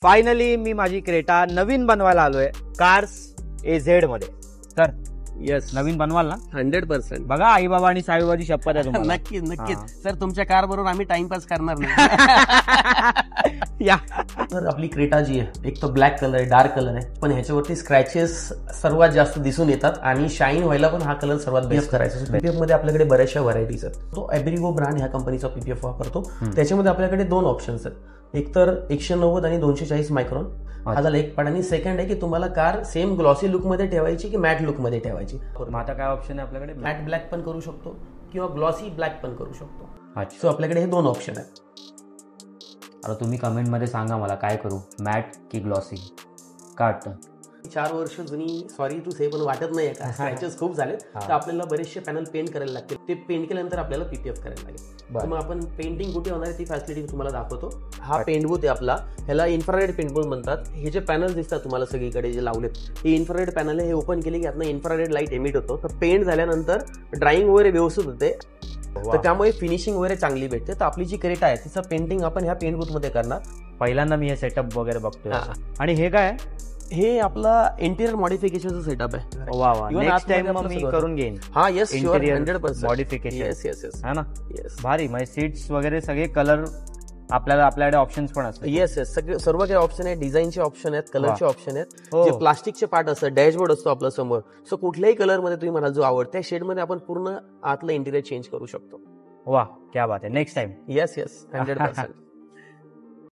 Finally मी माझी Creta नवीन बनवायला आलोय कार्स AZ मध्ये. तर येस, नवीन बनवाल ना? 100%. बघा आई बाबा आणि साईबाबाची शपथ आहे तुम्हाला. नक्कीच नक्कीच हा. सर, तुमच्या कार बरोबर आम्ही टाइमपास करणार नाही. या तर आपली क्रेटा जी आहे एक तर ब्लॅक कलर आहे, डार्क कलर आहे, पण ह्याच्यावरती स्क्रॅचेस सर्वात जास्त दिसून येतात आणि शाईन व्हायला पण हा कलर सर्वात बेस्ट करायचा. पीपीएफ मध्ये आपल्याकडे बऱ्याचशा व्हरायटीज आहेत. तो ॲब्रिगो ब्रँड ह्या कंपनीचा पीपीएफ वापरतो. त्याच्यामध्ये आपल्याकडे 2 ऑप्शन्स आहेत, एक तर 190 आणि 240 मायक्रॉन. हा झाला एक पार्ट. आणि सेकंड आहे की तुम्हाला कार सेम ग्लॉसी लुक मध्ये ठेवायची की मॅट लुक मध्ये ठेवायची. मग आता काय ऑप्शन आहे आपल्याकडे? मॅट ब्लॅक पण करू शकतो किंवा ग्लॉसी ब्लॅक पण करू शकतो. अच्छा. सो आपल्याकडे हे 2 ऑप्शन आहेत. आता तुम्ही कमेंट मध्ये सांगा मला काय करू, मॅट की ग्लॉसी? काय वाटतं? 4 वर्ष जुनी सॉरी टू से पण वाटत नाही का स्क्रॅचेस खूप झाले, तर आपल्याला बरेचसे पॅनल पेंट करायला लागतील. ते पेंट केल्यानंतर आपल्याला पीपीएफ करायला लागेल. तर मग आपण पेंटिंग कुठे होणार आहे ती फॅसिलिटी तुम्हाला दाखवतो. हा पेंट बूथ आहे आपला, ह्याला इन्फ्रारेड पेंट बूथ म्हणतात. हे जे पॅनल दिसतात तुम्हाला सगळीकडे जे लावलेत, हे इन्फ्रारेड पॅनल आहे. हे ओपन केले की यातनं इन्फ्रारेड लाईट एमिट होतो. तर पेंट झाल्यानंतर ड्राइंग वगैरे व्यवस्थित होते, तर त्यामुळे फिनिशिंग वगैरे चांगली भेटते. तर आपली जी क्रेटा आहे तिचं पेंटिंग आपण ह्या पेंट बूथ मध्ये करणार. पहिल्यांदा मी हे सेटअप वगैरे बघतोय. आणि हे काय आहे? हे आपला इंटिरियर मॉडिफिकेशनचा सेटअप आहे. वा वा, Even नेक्स्ट टाइम आतमध्ये मग मी आपलं करून घेईन. हा yes, interior 100% modification. Yes yes yes है ना? येस भारी. म्हणजे सीट्स वगैरे सगळे कलर आपल्याकडे ऑप्शन्स पण असतात. येस येस सगळे सर्व काही ऑप्शन आहेत. डिझाईनचे ऑप्शन आहेत, कलरचे ऑप्शन आहेत. हो. जे प्लास्टिकचे पार्ट असतात, डॅशबोर्ड असतो आपल्या समोर. सो कुठल्याही कलर मध्ये तुम्ही मला जो आवडतो त्या शेड मध्ये आपण पूर्ण आतलं इंटिरियर चेंज करू शकतो. वा, क्या बात आहे. Next time. Yes yes 100%.